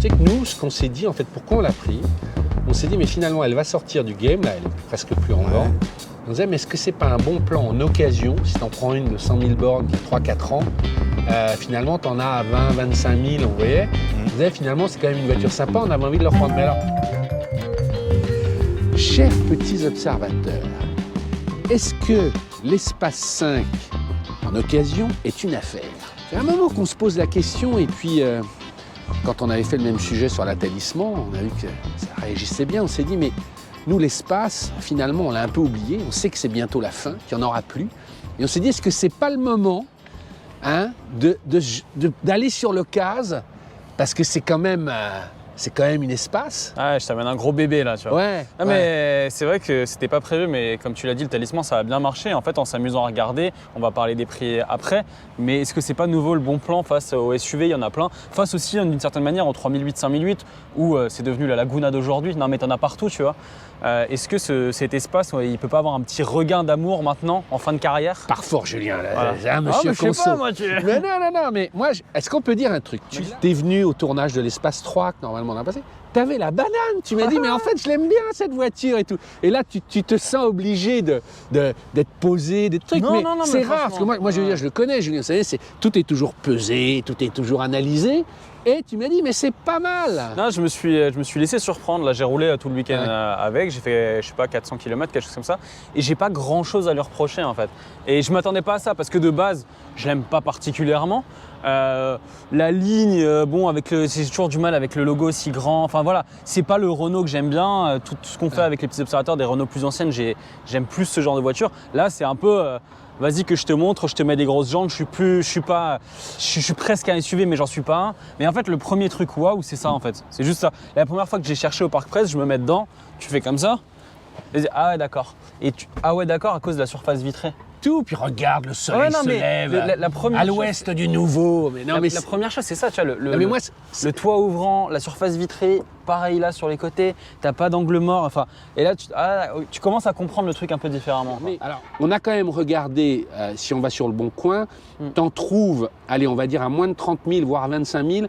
Tu sais que nous, ce qu'on s'est dit, en fait, pourquoi on l'a pris, on s'est dit, mais finalement, elle va sortir du game, là, elle est presque plus en vente. On disait, mais est-ce que c'est pas un bon plan en occasion, si tu en prends une de 100 000 bornes qui a 3-4 ans, finalement, tu en as à 20, 25 000, on voyait. On disait, finalement, c'est quand même une voiture sympa, on avait envie de le reprendre. Mais alors, chers petits observateurs, est-ce que l'espace 5 en occasion est une affaire? C'est un moment qu'on se pose la question et puis quand on avait fait le même sujet sur la talisman, on a vu que ça réagissait bien, on s'est dit mais nous l'espace, finalement on l'a un peu oublié, on sait que c'est bientôt la fin, qu'il n'y en aura plus et on s'est dit est-ce que c'est pas le moment d'aller sur l'occasion parce que c'est quand même une espace. Ah, je t'amène un gros bébé là, tu vois. Ouais. Non, mais c'est vrai que c'était pas prévu, mais comme tu l'as dit, le talisman, ça a bien marché. En fait, en s'amusant à regarder, on va parler des prix après. Mais est-ce que c'est pas nouveau le bon plan face au SUV? Il y en a plein. Face aussi, d'une certaine manière, au 3008, 5008, où c'est devenu la Laguna d'aujourd'hui. Non, mais t'en as partout, tu vois. Est-ce que cet espace, il peut pas avoir un petit regain d'amour maintenant, en fin de carrière? Par fort, Julien. Là, voilà. Monsieur mais je sais pas, moi, Mais non, mais moi, est-ce qu'on peut dire un truc? Tu es venu au tournage de l'Espace 3, que normalement on a passé. T'avais la banane, tu m'as dit, mais en fait, je l'aime bien cette voiture et tout. Et là, tu te sens obligé d'être posé, des trucs. Non, mais non, c'est mais rare, parce que moi, je veux dire, je le connais, Julien. Vous savez, tout est toujours pesé, tout est toujours analysé. Et tu m'as dit, mais c'est pas mal. Non, je me suis laissé surprendre. Là, j'ai roulé tout le week-end avec. J'ai fait, je sais pas, 400 km, quelque chose comme ça. Et j'ai pas grand-chose à lui reprocher, en fait. Et je m'attendais pas à ça, parce que de base, je l'aime pas particulièrement. La ligne, bon, j'ai toujours du mal avec le logo si grand. Enfin voilà, c'est pas le Renault que j'aime bien. Tout ce qu'on fait avec les petits observateurs des Renault plus anciennes, j'aime plus ce genre de voiture. Là, c'est un peu, vas-y que je te montre, je te mets des grosses jantes. Je suis presque un SUV, mais j'en suis pas un. Mais en fait, le premier truc, waouh, c'est ça en fait. C'est juste ça. La première fois que j'ai cherché au Parc Presse, je me mets dedans, tu fais comme ça. Et ah ouais, d'accord. Ah ouais, d'accord, à cause de la surface vitrée. Tout, puis regarde, le soleil se lève à l'ouest du nouveau. Mais non, la première chose, c'est ça, tu vois, moi, le toit ouvrant, la surface vitrée, pareil là sur les côtés, t'as pas d'angle mort, enfin, et là, tu commences à comprendre le truc un peu différemment. Mais, alors, on a quand même regardé, si on va sur le bon coin, t'en trouves, allez, on va dire à moins de 30 000, voire 25 000,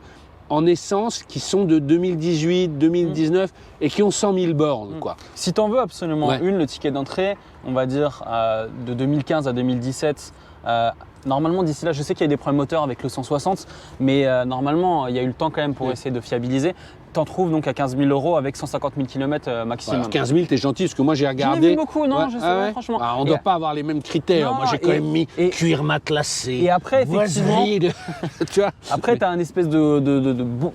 en essence, qui sont de 2018, 2019 et qui ont 100 000 bornes, quoi. Si t'en veux absolument une, le ticket d'entrée, on va dire de 2015 à 2017, normalement d'ici là, je sais qu'il y a des problèmes moteurs avec le 160, mais normalement, il y a eu le temps quand même pour essayer de fiabiliser. T'en trouves donc à 15 000 € avec 150 000 km maximum. Alors 15 000, t'es gentil, parce que moi j'ai regardé. J'en ai vu beaucoup, non, je sais, franchement. Alors, on ne doit pas avoir les mêmes critères. Non, moi j'ai quand même mis cuir matelassé. Et après, effectivement, tu vois. Après, t'as un espèce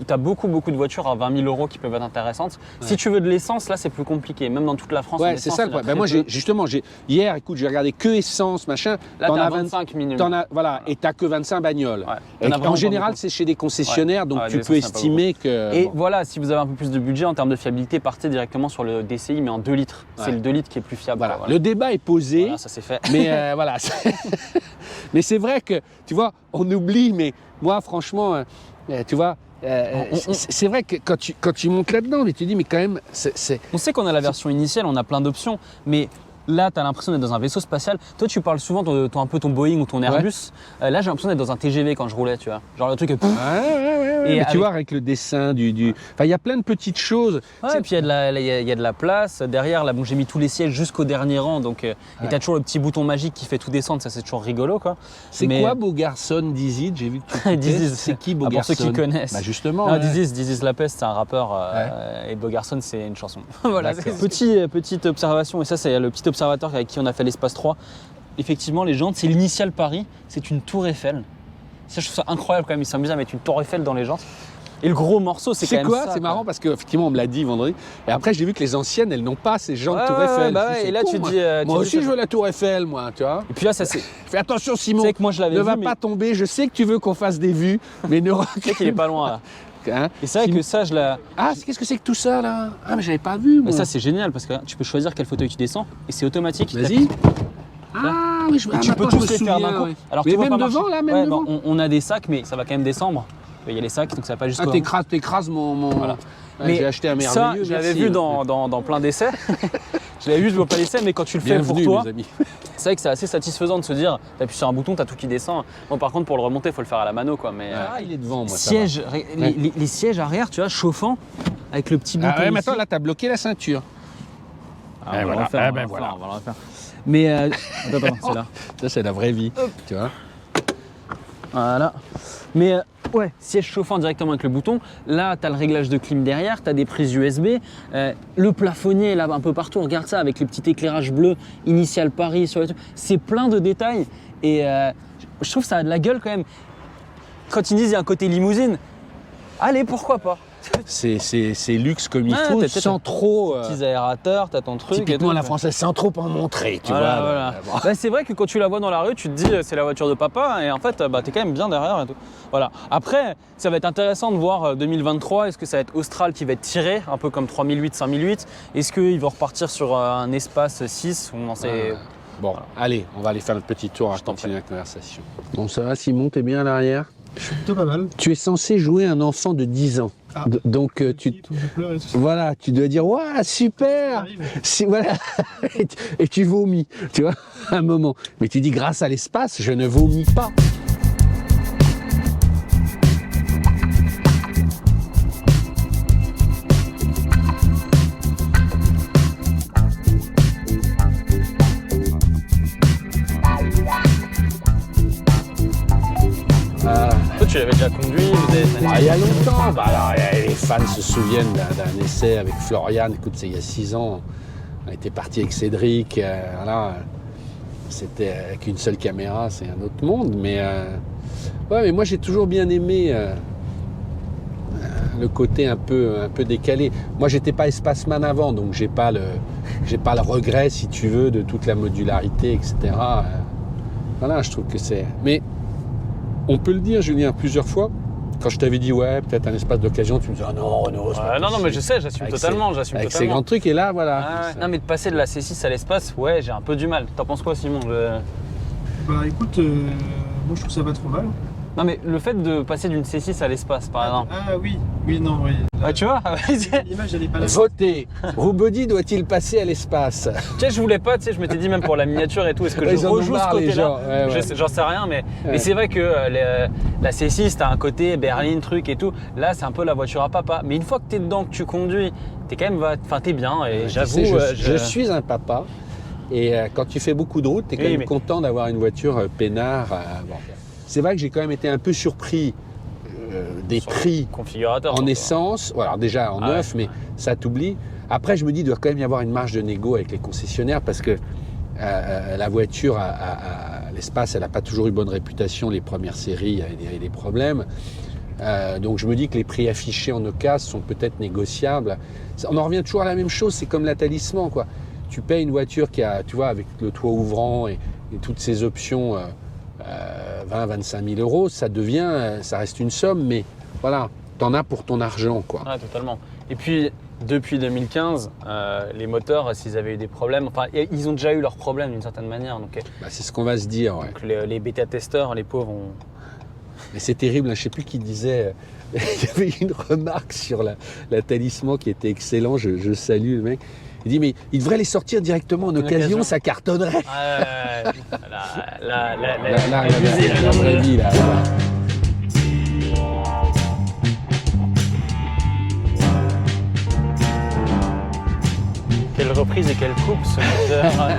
t'as beaucoup de voitures à 20 000 € qui peuvent être intéressantes. Si tu veux de l'essence, là c'est plus compliqué, même dans toute la France. Ouais, c'est ça le problème. Moi hier, écoute, j'ai regardé que essence, machin. Là, t'en as 25 minimum. Voilà, et t'as que 25 bagnoles. Ouais. Et en général, c'est chez des concessionnaires, donc tu peux estimer que. Et voilà, si vous avez un peu plus de budget en termes de fiabilité, partez directement sur le DCI, mais en 2 litres. C'est le 2 litres qui est plus fiable. Voilà. Le débat est posé. Voilà, ça c'est fait. Mais voilà. Mais c'est vrai que, tu vois, on oublie, mais moi, franchement, tu vois, c'est vrai que quand tu montes là-dedans, mais tu dis, mais quand même, On sait qu'on a la version initiale, on a plein d'options, mais là, tu as l'impression d'être dans un vaisseau spatial. Toi, tu parles souvent de un peu ton Boeing ou ton Airbus. Là, j'ai l'impression d'être dans un TGV quand je roulais, tu vois. Genre le truc. Et mais tu vois, avec le dessin Enfin, il y a plein de petites choses. Ouais, et puis il y a de la place. Derrière, là, bon, j'ai mis tous les sièges jusqu'au dernier rang. Donc, et tu as toujours le petit bouton magique qui fait tout descendre. Ça, c'est toujours rigolo, quoi. C'est quoi Beau Garçon, Dizzy? J'ai vu que tu c'est qui Beau Garçon? Pour ceux qui connaissent. Bah justement. Non, Dizzy La Peste, c'est un rappeur. Et Beau Garçon, c'est une chanson. Voilà. Petite observation. Et ça, c'est le petit observateur avec qui on a fait l'espace 3. Effectivement, les jantes, c'est l'initial Paris. C'est une tour Eiffel. Ça, je trouve ça incroyable quand même. Ils s'amusent à mettre une tour Eiffel dans les jantes. Et le gros morceau, c'est quand même ça. C'est marrant parce qu'effectivement, on me l'a dit vendredi. Et après, j'ai vu que les anciennes, elles n'ont pas ces jantes Tour Eiffel. Et là, tu dis. Moi aussi, je veux la Tour Eiffel, moi, tu vois. Et puis là, ça c'est. Fais attention, Simon. C'est que moi, je l'avais ne vu. Va pas tomber. Je sais que tu veux qu'on fasse des vues, mais ne recule. Tu sais qu'il est pas loin, là. Hein? Et c'est vrai que ça, je l'ai. Ah, qu'est-ce que c'est que tout ça, là? Ah, mais j'avais pas vu, moi. Mais ça, c'est génial parce que tu peux choisir quel fauteuil tu descends et c'est automatique. Vas-y. Ah, oui, tu peux tous les faire d'un coup. Alors, mais même devant, là, même devant. On a des sacs, mais ça va quand même descendre. Il y a les sacs, donc ça va pas jusqu'au. Ah, t'écrases mon. Voilà. Mais j'ai acheté un merveilleux. Ça, je l'avais vu dans plein d'essais. Je l'avais vu, je vois pas l'essai, mais quand tu le fais pour toi, c'est vrai que c'est assez satisfaisant de se dire, t'appuies sur un bouton, t'as tout qui descend. Bon, par contre, pour le remonter, il faut le faire à la mano, quoi. Mais il est devant, moi. sièges, les sièges arrière, tu vois, chauffants, avec le petit bouton. Ah ouais, ici. maintenant, là, t'as bloqué la ceinture. Ah, on va voilà. le refaire, Ah on va ben le voilà. refaire, on va le refaire. Mais attends, c'est là. Ça, c'est la vraie vie. Tu vois. Voilà. Mais ouais, siège chauffant directement avec le bouton. Là, tu as le réglage de clim derrière, tu as des prises USB. Le plafonnier, là, un peu partout, regarde ça, avec le petit éclairage bleu, Initial Paris sur les trucs. C'est plein de détails. Et je trouve que ça a de la gueule quand même. Quand ils disent qu'il y a un côté limousine, allez, pourquoi pas. C'est luxe comme il Ouais, faut, t'as- sans trop... Petits aérateurs, tu as ton truc. et typiquement tout. la française, sans trop en montrer, tu Voilà, vois. voilà. Bon. Bah, c'est vrai que quand tu la vois dans la rue, tu te dis c'est la voiture de papa et en fait bah, t'es quand même bien derrière et tout. Voilà. Après, ça va être intéressant de voir 2023, est-ce que ça va être Austral qui va être tiré, un peu comme 3008, 5008. Est-ce qu'ils vont repartir sur un espace 6 on en sait... Bon, allez, on va aller faire notre petit tour, à continuer la conversation. Bon, ça va Simon, t'es bien à l'arrière? Je suis plutôt pas mal. Tu es censé jouer un enfant de 10 ans. Ah. Donc Il faut que je pleure et tout ça. voilà, tu dois dire waouh, super. Arrive. Voilà. Et tu vomis, tu vois, à un moment. Mais tu dis grâce à l'espace, je ne vomis pas. Toi tu l'avais déjà conduit, vous avez... Il y a longtemps, alors, les fans se souviennent d'un essai avec Florian, écoute, c'est il y a 6 ans. On était parti avec Cédric, voilà. C'était avec une seule caméra, c'est un autre monde. Mais, ouais, mais moi j'ai toujours bien aimé le côté un peu décalé. Moi j'étais pas espaceman avant, donc j'ai pas le regret, si tu veux, de toute la modularité, etc. Voilà, je trouve que c'est... Mais on peut le dire, Julien, plusieurs fois. Quand je t'avais dit, ouais, peut-être un espace d'occasion, tu me disais, ah non, Renaud, c'est pas non, mais possible. je sais, j'assume Avec totalement, Avec ces grands trucs, et là, voilà. Ah ouais. Non mais de passer de la C6 à l'espace, ouais, j'ai un peu du mal. T'en penses quoi, Simon? Bah écoute, moi je trouve ça pas trop mal. Non mais le fait de passer d'une C6 à l'espace, par exemple. Ah oui, non, oui. Ouais, tu vois. L'image elle est pas là. Votez. Roubody doit-il passer à l'espace? Tu sais, je voulais pas, tu sais, je m'étais dit même pour la miniature et tout, est-ce que Ouais, je ils en ont rejoue ce marre, les côté-là? gens. Ouais, ouais. J'en sais rien, mais Ouais. c'est vrai que la C6, t'as un côté berline, truc et tout. Là, c'est un peu la voiture à papa. Mais une fois que t'es dedans, que tu conduis, t'es quand même, enfin, t'es bien. Et Tu j'avoue, sais, je suis un papa. Et quand tu fais beaucoup de routes, tu es quand Oui, même mais- content d'avoir une voiture peinard. Bon. C'est vrai que j'ai quand même été un peu surpris des sur le prix configurateur. en donc, essence. Alors déjà en Ah ouais. neuf, mais ça t'oublie. Après, je me dis, il doit quand même y avoir une marge de négo avec les concessionnaires parce que la voiture à l'espace, elle n'a pas toujours eu bonne réputation. Les premières séries, il y avait des problèmes. Donc je me dis que les prix affichés en occasion sont peut-être négociables. On en revient toujours à la même chose, c'est comme la Talisman, quoi. Tu payes une voiture qui a, tu vois, avec le toit ouvrant et toutes ces options, 20-25 000 euros, ça reste une somme, mais voilà, t'en as pour ton argent, quoi. Ouais, totalement. Et puis, depuis 2015, les moteurs, s'ils avaient eu des problèmes, enfin, ils ont déjà eu leurs problèmes d'une certaine manière. Donc, Bah, c'est ce qu'on va se dire, ouais. donc les bêta-testeurs, les pauvres, ont... Mais c'est terrible, hein, je ne sais plus qui disait, il y avait une remarque sur la Talisman qui était excellent, je salue le mec. Il dit, mais il devrait les sortir directement en occasion, ça cartonnerait. la La vraie vie, là. Voilà. Quelle reprise et quelle coupe ce moteur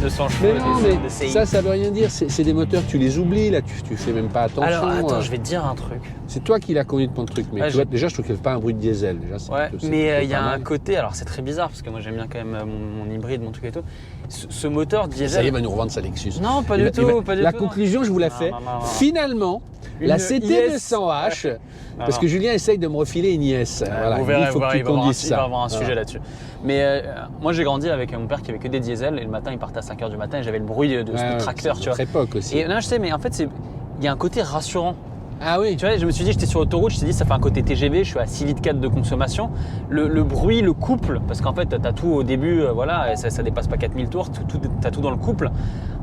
de son Mais cheveu non, de mais CI. ça veut rien dire. C'est des moteurs, tu les oublies, là, tu fais même pas attention. Alors attends, je vais te dire un truc. C'est toi qui l'as conduit de ton truc, mais Ah, tu vois, déjà, je trouve qu'il ne fait pas un bruit de diesel. Déjà, Ouais, c'est mais plutôt il y a pas un mal. côté, alors c'est très bizarre parce que moi j'aime bien quand même mon hybride, mon truc et tout. Ce moteur Ça y est, il diesel. va nous revendre sa Lexus. Non, pas Il du va- tout, pas du La tout. conclusion, je vous la Non, fais. non, non, non. Finalement, Une la CT IS. 200H, parce non. que Julien essaye de me refiler une IS. Voilà, Vous il verrez, faut vous que verrez, tu conduises il va ça. avoir un Voilà. sujet là-dessus. Mais moi j'ai grandi avec mon père qui avait que des diesels et le matin il partait à 5h du matin et j'avais le bruit de Ouais, tracteur, c'est tu vois. notre époque aussi. Et non, je sais, mais en fait, il y a un côté rassurant. Ah oui, Tu vois, je me suis dit, j'étais sur l'autoroute, je me suis dit, ça fait un côté TGV, je suis à 6,4 litres de consommation. Le bruit, le couple, parce qu'en fait, tu as tout au début, voilà, et ça dépasse pas 4000 tours, tu as tout dans le couple.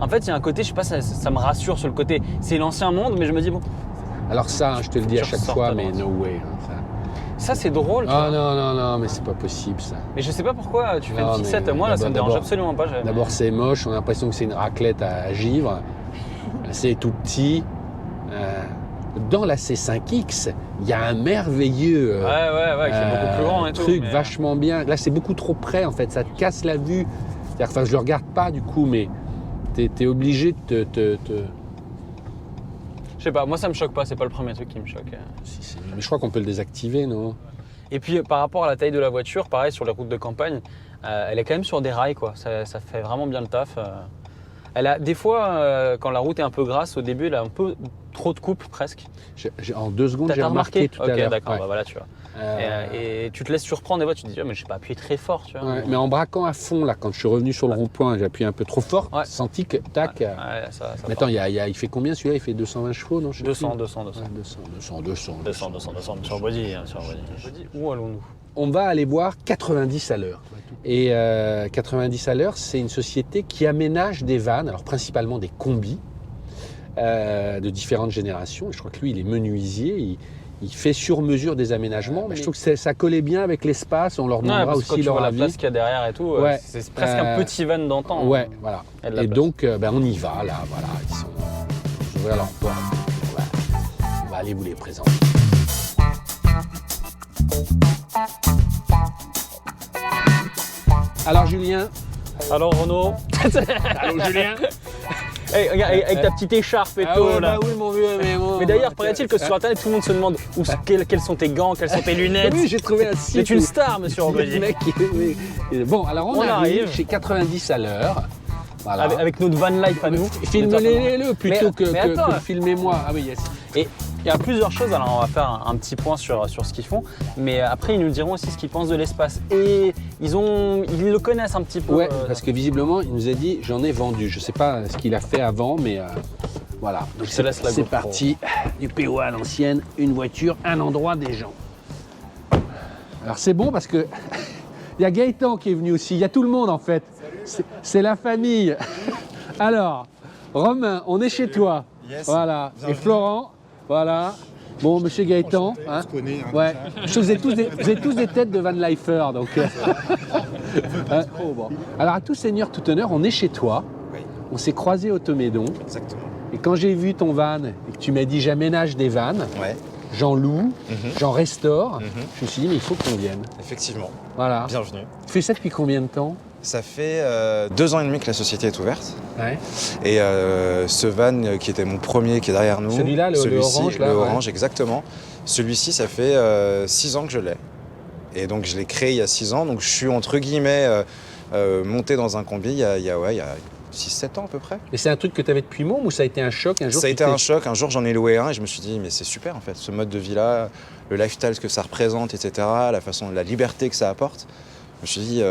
En fait, il y a un côté, je sais pas, ça me rassure sur le côté. C'est l'ancien monde, mais je me dis, bon. alors ça, je te le dis à Tu chaque ressors fois, ta mais droite. no way. Hein, ça. Ça, c'est drôle. tu Ah vois. non, mais c'est pas possible ça. Mais je sais pas pourquoi tu fais Non, une mais fixette. Moi, là, ça me dérange d'abord- absolument pas. D'abord c'est moche, on a l'impression que c'est une raclette à givre. C'est tout petit. Dans la C5X, il y a un merveilleux Ouais, qui est beaucoup plus grand et tout. truc mais- vachement bien. Là, c'est beaucoup trop près en fait, ça te casse la vue. C'est-à-dire, enfin, je le regarde pas du coup, mais t'es obligé de te. Je sais pas, moi, ça me choque pas. C'est pas le premier truc qui me choque. Mais je crois qu'on peut le désactiver, non? Et puis, par rapport à la taille de la voiture, pareil, sur les routes de campagne, elle est quand même sur des rails, quoi. Ça fait vraiment bien le taf. Elle a, des fois, quand la route est un peu grasse, au début, elle a un peu trop de couple, presque. En 2 secondes, j'ai T'as remarqué tout à l'heure. Ok, d'accord, Ouais. bah voilà, tu vois. Euh, Et tu te laisses surprendre, des fois, tu te dis, oh, mais je n'ai pas appuyé très fort, tu vois. ouais, mais en braquant à fond, là, quand je suis revenu sur le rond-point, j'ai appuyé un peu trop fort, Ouais. j'ai senti que, tac. Ouais, ça Mais attends, il fait combien celui-là? Il fait 220 chevaux, non? Je sais 200, plus. 200. Ouais, 200. 200, sur le body, sur le body. Où allons-nous? On va aller voir 90 à l'heure. Et 90 à l'heure, c'est une société qui aménage des vannes, alors principalement des combis, de différentes générations. Je crois que lui, il est menuisier, il fait sur mesure des aménagements. Mais je trouve que ça collait bien avec l'espace, on leur Ouais, demandera parce que quand aussi tu vois leur la avis. place qu'il y a derrière et tout, Ouais. c'est presque un petit van d'antan. Ouais, voilà. Il y a de la Et place. donc, on y va, là, voilà. Ils sont ouverts leur porte. On va aller vous les présenter. Alors, Julien. Alors Renaud, Allô, Julien. hey, regarde, avec ta petite écharpe et tout là. oui, mon vieux, Mais d'ailleurs, paraît-il que sur internet, tout le monde se demande quels sont tes gants, quelles sont tes lunettes. Oui, j'ai trouvé un site. C'est une où- star, monsieur Robedi. Le mec, oui. Bon, alors on On arrive arrive. chez 90 à l'heure. Voilà. Avec notre van life à nous. Filme-le plutôt que attends. filmez-moi. Ah oui, yes. Et il y a plusieurs choses, alors on va faire un petit point sur ce qu'ils font, mais après ils nous diront aussi ce qu'ils pensent de l'espace. Et ils le connaissent un petit peu. Ouais, parce que visiblement, il nous a dit j'en ai vendu. Je sais pas ce qu'il a fait avant, mais voilà. Donc Je te laisse la c'est GoPro. parti. Du PO à l'ancienne, une voiture, un endroit, des gens. Alors c'est bon parce que il y a Gaëtan qui est venu aussi. Il y a tout le monde en fait. C'est la famille. Alors, Romain, on est chez toi. Yes. Voilà. Bienvenue. Et Florent, voilà. Bon, monsieur Gaëtan. On se connaît, hein, Ouais. déjà. Je sais que vous êtes tous des têtes de Van Lifer, donc. Bon. Alors, à tout seigneur, tout honneur, on est chez toi. Oui. On s'est croisés au Tomédon. Exactement. Et quand j'ai vu ton van et que tu m'as dit j'aménage des vannes, Ouais, j'en loue, j'en restaure, Mhm. je me suis dit mais il faut qu'on vienne. effectivement. Voilà. Bienvenue. Tu fais ça depuis combien de temps? Ça fait 2 ans et demi que la société est ouverte. Ouais. Et ce van qui était mon premier, qui est derrière nous. Celui-là, le celui-ci, orange, là, le ouais. orange, exactement. Celui-ci, ça fait 6 ans que je l'ai. Et donc, je l'ai créé il y a 6 ans. Donc, je suis entre guillemets monté dans un combi il y a 6-7 ans à peu près. Et c'est un truc que tu avais depuis môme ou ça a été un choc un jour? Ça a tu été t'es- un choc. Un jour, j'en ai loué un et je me suis dit, mais c'est super en fait, ce mode de vie-là, le lifestyle que ça représente, etc., la liberté que ça apporte. Je me suis dit,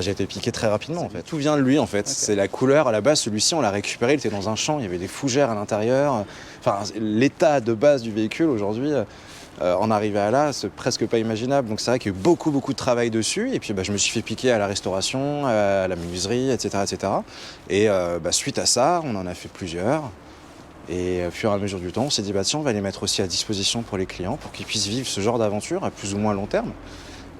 j'ai été piqué très rapidement en fait. Tout vient de lui en fait. C'est la couleur. À la base, celui-ci, on l'a récupéré, il était dans un champ, il y avait des fougères à l'intérieur. Enfin, l'état de base du véhicule aujourd'hui. En arriver à là, c'est presque pas imaginable. Donc c'est vrai qu'il y a eu beaucoup de travail dessus. Et puis je me suis fait piquer à la restauration, à la menuiserie, etc. Et suite à ça, on en a fait plusieurs. Et au fur et à mesure du temps, on s'est dit, tiens, on va les mettre aussi à disposition pour les clients, pour qu'ils puissent vivre ce genre d'aventure à plus ou moins long terme.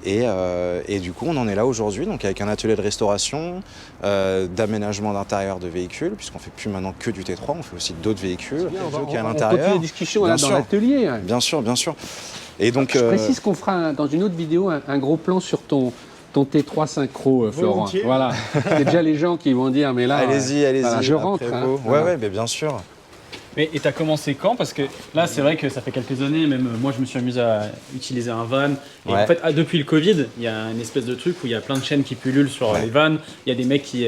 Et du coup, on en est là aujourd'hui, donc avec un atelier de restauration, d'aménagement d'intérieur de véhicules, puisqu'on ne fait plus maintenant que du T3, on fait aussi d'autres véhicules qui est à On l'intérieur. continue la discussion là, Bien dans sûr. l'atelier. Hein. Bien sûr. Et donc, Je précise qu'on fera dans une autre vidéo un gros plan sur ton T3 synchro, Florent. Volontiers. Voilà. C'est déjà les gens qui vont dire, mais là, allez-y. voilà, je après rentre. Hein. vous. Voilà. Ouais, mais bien sûr. Et t'as commencé quand? Parce que là, c'est vrai que ça fait quelques années, même moi, je me suis amusé à utiliser un van. Et Ouais. en fait, depuis le Covid, il y a une espèce de truc où il y a plein de chaînes qui pullulent sur les vannes. Il y a des mecs qui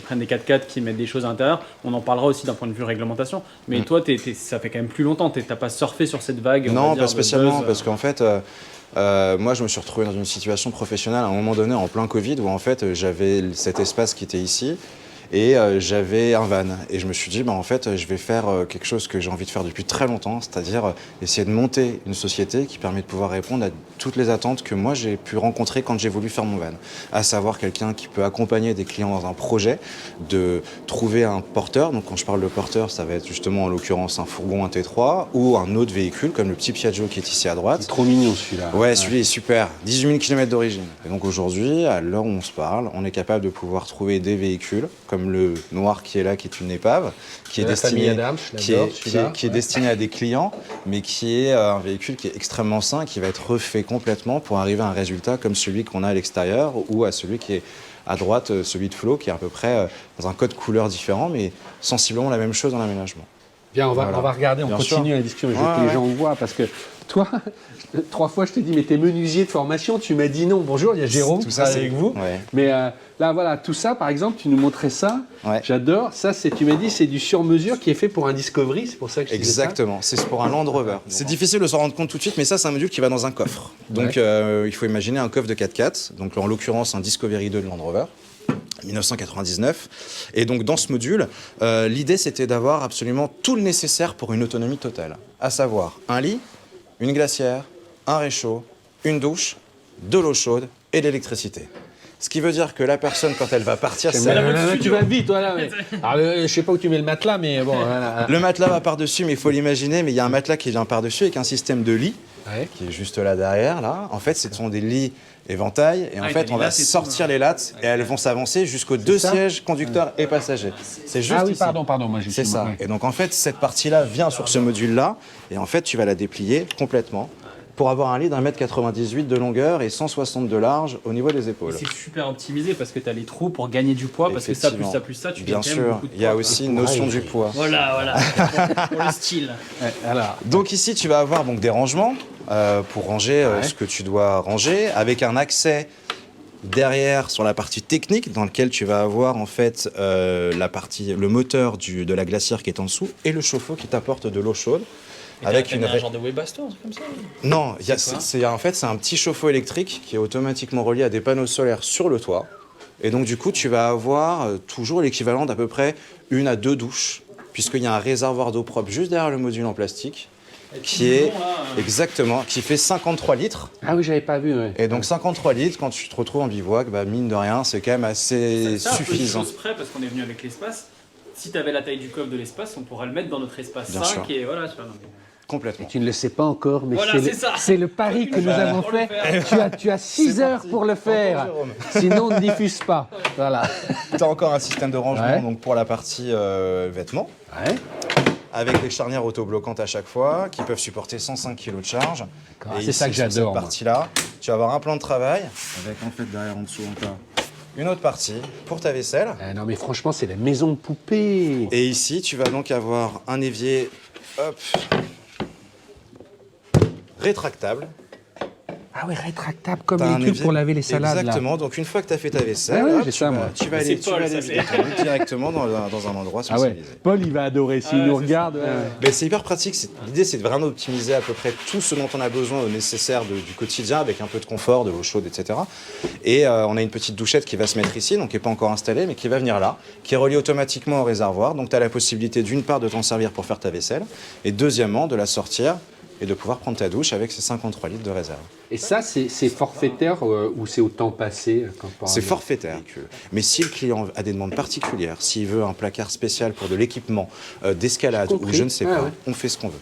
prennent des 4x4, qui mettent des choses à l'intérieur. On en parlera aussi d'un point de vue réglementation. Mais toi, ça fait quand même plus longtemps. T'as pas surfé sur cette vague? on va Non, dire, pas de spécialement, buzz. parce qu'en fait, moi, je me suis retrouvé dans une situation professionnelle à un moment donné, en plein Covid, où en fait, j'avais cet espace qui était ici. et j'avais un van. Et je me suis dit, en fait, je vais faire quelque chose que j'ai envie de faire depuis très longtemps, c'est-à-dire essayer de monter une société qui permet de pouvoir répondre à toutes les attentes que moi j'ai pu rencontrer quand j'ai voulu faire mon van. À savoir quelqu'un qui peut accompagner des clients dans un projet, de trouver un porteur. Donc quand je parle de porteur, ça va être justement en l'occurrence un fourgon, un T3 ou un autre véhicule comme le petit Piaggio qui est ici à droite. C'est trop mignon celui-là. Ouais, celui-là est super. 18 000 km d'origine. Et donc aujourd'hui, à l'heure où on se parle, on est capable de pouvoir trouver des véhicules comme le noir qui est là, qui est une épave, qui est destiné, qui est destiné à des clients, mais qui est un véhicule qui est extrêmement sain, qui va être refait complètement pour arriver à un résultat comme celui qu'on a à l'extérieur ou à celui qui est à droite, celui de Flo, qui est à peu près dans un code couleur différent, mais sensiblement la même chose dans l'aménagement. Bien, on va regarder, on continue la discussion. Je veux que les gens voient, parce que toi, 3 fois je t'ai dit, mais t'es menuisier de formation, tu m'as dit non. Bonjour, il y a Jérôme, tout ça c'est avec vous. Ouais. Mais là, voilà, tout ça, par exemple, tu nous montrais ça. Ouais. J'adore. Ça, tu m'as dit, c'est du sur-mesure qui est fait pour un Discovery, c'est pour ça que je disais ça. Exactement, c'est pour un Land Rover. C'est difficile de s'en rendre compte tout de suite, mais ça, c'est un module qui va dans un coffre. Donc, il faut imaginer un coffre de 4x4, donc en l'occurrence un Discovery 2 de Land Rover. 1999. Et donc dans ce module, l'idée c'était d'avoir absolument tout le nécessaire pour une autonomie totale. À savoir un lit, une glacière, un réchaud, une douche, de l'eau chaude et de l'électricité. Ce qui veut dire que la personne, quand elle va partir, tu vas vite, voilà. Alors, je sais pas où tu mets le matelas, mais bon. Le matelas va par-dessus, mais il faut l'imaginer, mais il y a un matelas qui vient par-dessus avec un système de lit qui est juste là derrière, là. En fait, ce sont des lits éventail et en fait on va sortir les lattes et elles vont s'avancer jusqu'aux 2 sièges conducteurs et passagers. C'est juste ici. Pardon, moi j'ai. C'est ça. Et donc en fait cette partie-là vient sur ce module-là et en fait tu vas la déplier complètement pour avoir un lit d'1,98 m de longueur et 160 de large au niveau des épaules. C'est super optimisé parce que tu as les trous pour gagner du poids, parce que ça plus ça plus ça, tu gagnes quand même beaucoup de poids. Il y a aussi une notion du poids. Voilà, pour le style. Donc ici tu vas avoir donc des rangements pour ranger ce que tu dois ranger, avec un accès derrière sur la partie technique dans lequel tu vas avoir en fait le moteur de la glacière qui est en dessous et le chauffe-eau qui t'apporte de l'eau chaude. Avec un genre de Webasto, un truc comme ça? Non, en fait c'est un petit chauffe-eau électrique qui est automatiquement relié à des panneaux solaires sur le toit. Et donc du coup tu vas avoir toujours l'équivalent d'à peu près 1 à 2 douches, puisqu'il y a un réservoir d'eau propre juste derrière le module en plastique. Exactement, qui fait 53 litres. Ah oui, j'avais pas vu. Ouais. Et donc 53 litres, quand tu te retrouves en bivouac, mine de rien, c'est quand même assez suffisant. Un peu de choses près, parce qu'on est venu avec l'espace. Si tu avais la taille du coffre de l'espace, on pourrait le mettre dans notre espace Bien 5 sûr. et voilà. Complètement. Et tu ne le sais pas encore, mais voilà, c'est le pari que nous avons fait. Tu as 6 heures pour le faire. Sinon, on ne diffuse pas. Voilà. Tu as encore un système de rangement donc pour la partie vêtements. Ouais. Avec les charnières autobloquantes à chaque fois, qui peuvent supporter 105 kg de charge. Et c'est ça que j'adore. Cette partie-là, tu vas avoir un plan de travail, avec en fait derrière en dessous, on a une autre partie pour ta vaisselle. Non mais franchement, c'est la maison de poupée. Et ici, tu vas donc avoir un évier, rétractable. Ah oui, rétractable comme les trucs pour laver les salades. Exactement, donc une fois que tu as fait ta vaisselle, tu vas aller directement dans un endroit spécialisé. Paul, il va adorer s'il nous regarde. C'est hyper pratique, l'idée c'est de vraiment optimiser à peu près tout ce dont on a besoin au nécessaire du quotidien, avec un peu de confort, de l'eau chaude, etc. Et on a une petite douchette qui va se mettre ici, donc qui n'est pas encore installée, mais qui va venir là, qui est reliée automatiquement au réservoir, donc tu as la possibilité d'une part de t'en servir pour faire ta vaisselle, et deuxièmement de la sortir et de pouvoir prendre ta douche avec ces 53 litres de réserve. Et ça, c'est forfaitaire ou c'est au temps passé? C'est forfaitaire. Mais si le client a des demandes particulières, s'il veut un placard spécial pour de l'équipement, d'escalade ou je ne sais pas, on fait ce qu'on veut.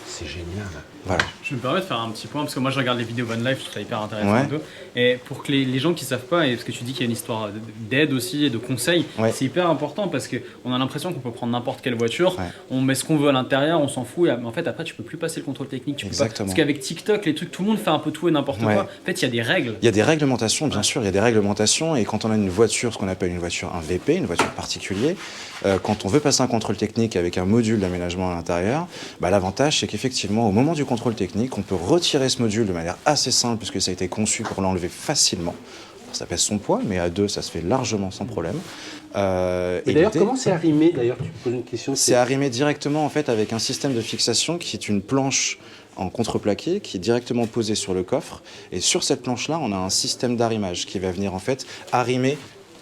C'est génial. Voilà. Je me permets de faire un petit point, parce que moi je regarde les vidéos Van Life, je trouve ça hyper intéressant un peu. Et pour que les gens qui ne savent pas, et parce que tu dis qu'il y a une histoire d'aide aussi et de conseils, c'est hyper important parce qu'on a l'impression qu'on peut prendre n'importe quelle voiture, on met ce qu'on veut à l'intérieur, on s'en fout, et en fait après tu peux plus passer le contrôle technique. Tu peux pas, parce qu'avec TikTok, les trucs, tout le monde fait un peu tout et n'importe quoi. En fait, il y a des règles. Il y a des réglementations, bien sûr, il y a des réglementations, et quand on a une voiture, ce qu'on appelle une voiture, un VP, une voiture particulier, quand on veut passer un contrôle technique avec un module d'aménagement à l'intérieur, l'avantage c'est qu'effectivement, au moment du contrôle technique, on peut retirer ce module de manière assez simple puisque ça a été conçu pour l'enlever facilement. Alors, ça pèse son poids, mais à 2, ça se fait largement sans problème. Et d'ailleurs, comment c'est arrimé? D'ailleurs, tu me poses une question. C'est arrimé directement en fait avec un système de fixation qui est une planche en contreplaqué qui est directement posée sur le coffre. Et sur cette planche-là, on a un système d'arrimage qui va venir en fait arrimer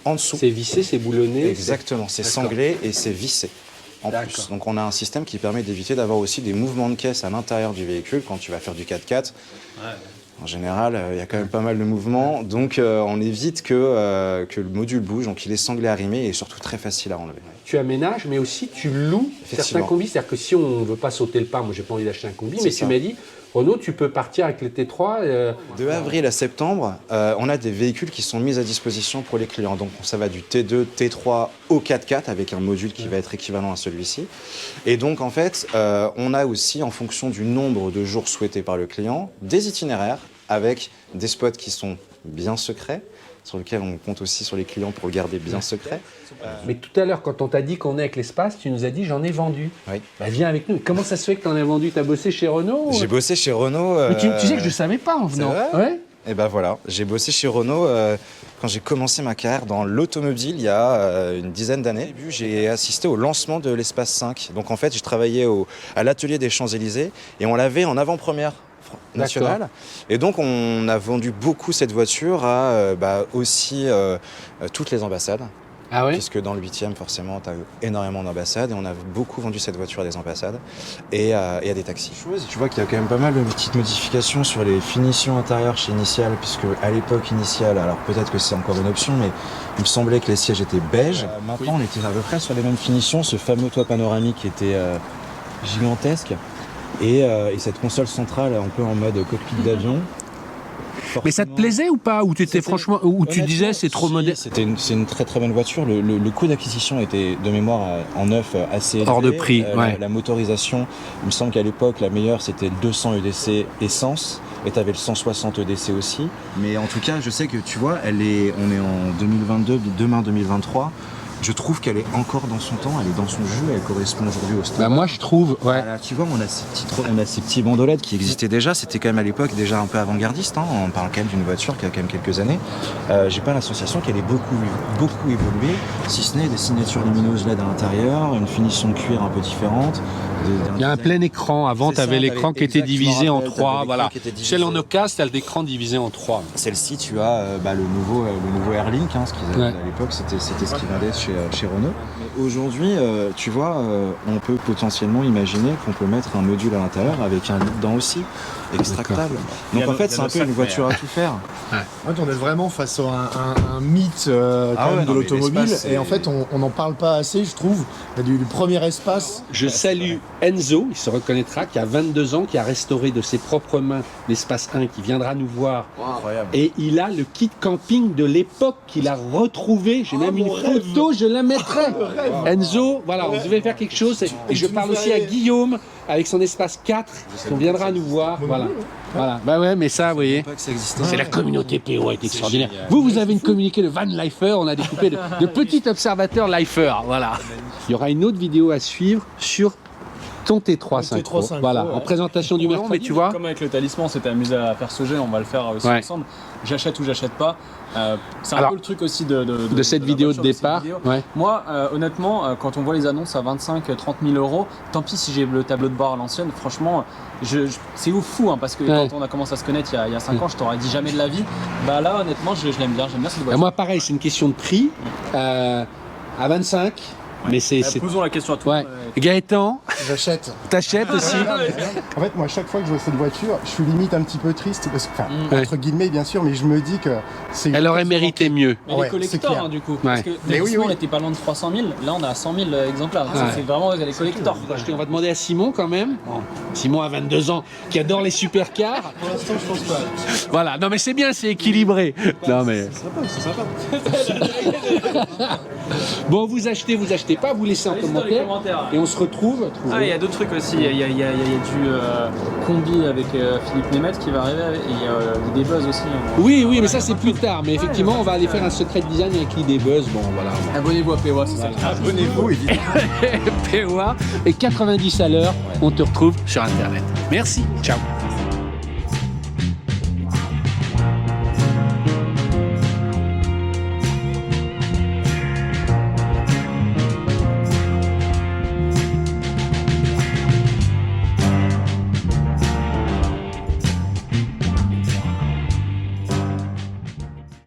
en dessous. C'est vissé, c'est boulonné. Exactement, c'est D'accord. sanglé et c'est vissé en D'accord. plus. Donc on a un système qui permet d'éviter d'avoir aussi des mouvements de caisse à l'intérieur du véhicule quand tu vas faire du 4x4. En général, il y a quand même pas mal de mouvements, donc on évite que le module bouge, donc il est sanglé arrimé et surtout très facile à enlever. Tu aménages, mais aussi tu loues certains Effectivement. combis. C'est-à-dire que si on ne veut pas sauter le pas, moi j'ai pas envie d'acheter un combi, C'est mais ça. tu m'as dit, Renaud, tu peux partir avec le T3. De avril à septembre, on a des véhicules qui sont mis à disposition pour les clients. Donc ça va du T2, T3 au 4x4 avec un module qui va être équivalent à celui-ci. Et donc en fait, on a aussi, en fonction du nombre de jours souhaités par le client, des itinéraires avec des spots qui sont bien secrets, sur lesquels on compte aussi sur les clients pour le garder bien secret. Mais tout à l'heure, quand on t'a dit qu'on est avec l'espace, tu nous as dit j'en ai vendu. Oui. Bah, viens avec nous. Comment ça se fait que tu en as vendu? Tu as bossé chez Renault? J'ai bossé chez Renault. Mais tu sais que je ne savais pas en venant. vrai Ouais. Et ben voilà, j'ai bossé chez Renault quand j'ai commencé ma carrière dans l'automobile il y a une dizaine d'années. Au début, j'ai assisté au lancement de l'Espace 5. Donc en fait, je travaillais à l'atelier des Champs-Élysées et on l'avait en avant-première nationale. Et donc on a vendu beaucoup cette voiture à aussi toutes les ambassades. Ah ouais? Puisque dans le 8e, forcément, tu as énormément d'ambassades et on a beaucoup vendu cette voiture à des ambassades et à des taxis. Tu vois qu'il y a quand même pas mal de petites modifications sur les finitions intérieures chez Initial, puisque à l'époque Initial, alors peut-être que c'est encore une option, mais il me semblait que les sièges étaient beiges. Maintenant, on était à peu près sur les mêmes finitions, ce fameux toit panoramique qui était gigantesque et cette console centrale un peu en mode cockpit d'avion. Mais ça te plaisait ou pas? Ou tu étais franchement, ou tu disais c'est trop moderne? C'est une très très bonne voiture. Le coût d'acquisition était de mémoire en neuf assez élevé. Hors de prix, ouais. La motorisation, il me semble qu'à l'époque la meilleure c'était le 200 EDC essence et tu avais le 160 EDC aussi. Mais en tout cas, je sais que tu vois, on est en 2022, demain 2023. Je trouve qu'elle est encore dans son temps, elle est dans son jus, elle correspond aujourd'hui au standard. Bah moi je trouve, ouais. Voilà, tu vois, on a ces petits bandolettes qui existaient déjà. C'était quand même à l'époque déjà un peu avant-gardiste. Hein. On parle quand même d'une voiture qui a quand même quelques années. J'ai pas l'association qu'elle ait beaucoup évolué, si ce n'est des signatures lumineuses LED à l'intérieur, une finition de cuir un peu différente. Il y a un plein écran. Avant, tu avais l'écran qui était divisé en trois. Voilà. Celle en Ocas, tu as l'écran divisé en trois. Celle-ci, tu as le nouveau Airlink, hein, ce qu'ils avaient à l'époque, c'était ce qu'ils vendaient chez Renault. Mais aujourd'hui, tu vois, on peut potentiellement imaginer qu'on peut mettre un module à l'intérieur avec un lit dedans aussi, extractable. Donc en fait, c'est un peu une voiture à tout faire. En fait, on est vraiment face à un mythe quand même de l'automobile et en fait, on n'en parle pas assez, je trouve, du premier espace. Je salue Enzo, il se reconnaîtra, qui a 22 ans, qui a restauré de ses propres mains l'espace 1, qui viendra nous voir. Incroyable. Et il a le kit camping de l'époque qu'il a retrouvé. J'ai même une photo, je la mettrai. Enzo, voilà, on devait faire quelque chose. Et je parle aussi à Guillaume, avec son espace 4, qui viendra nous voir. Voilà. Bah ouais, mais ça, vous voyez, c'est la communauté PO est extraordinaire. Vous avez une communauté de van lifer, on a découpé de petits observateurs lifer. Voilà. Il y aura une autre vidéo à suivre sur ton T3 Synchro. Voilà, en présentation du mercredi, mais tu vois. Comme avec le talisman, on s'était amusé à faire ce jeu, on va le faire aussi ensemble. J'achète ou j'achète pas. C'est un peu le truc aussi de cette vidéo de départ. Ouais. Moi, honnêtement, quand on voit les annonces à 25-30 000 euros, tant pis si j'ai le tableau de bord à l'ancienne, franchement, c'est fou, hein, parce que quand on a commencé à se connaître il y a 5 ans, je t'aurais dit jamais de la vie. Bah là, honnêtement, je l'aime bien, j'aime bien cette voiture. Moi, pareil, c'est une question de prix. À 25. Mais c'est. Posons la question à toi. Gaëtan, J'achète. t'achètes aussi? En fait, moi, à chaque fois que je vois cette voiture, je suis limite un petit peu triste, parce que, entre guillemets, bien sûr, mais je me dis que c'est. Elle aurait mérité mieux. Mais Ouais, les collectors, c'est clair. hein, du coup. Ouais. Parce que Mais oui, on était pas loin de 300 000, là on est à 100 000 exemplaires. Donc c'est vraiment les collectors. On va demander à Simon quand même. Simon a 22 ans, qui adore les supercars. Pour l'instant, je pense pas. Voilà, non mais c'est bien, c'est équilibré. Non mais. C'est sympa. Bon, vous achetez pas, vous laissez un Allez, dans les commentaire. commentaires. Et on se retrouve. Ah, il y a d'autres trucs aussi. Il y a du combi avec Philippe Nemeth qui va arriver. Et il y a des buzz aussi. Oui, mais ça c'est plus tard. Mais effectivement, on va aller faire un secret design avec l'idée buzz. Bon, voilà. Abonnez-vous à POA, c'est ça. Abonnez-vous, évidemment. POA et 90 à l'heure. On te retrouve sur Internet. Merci. Ciao.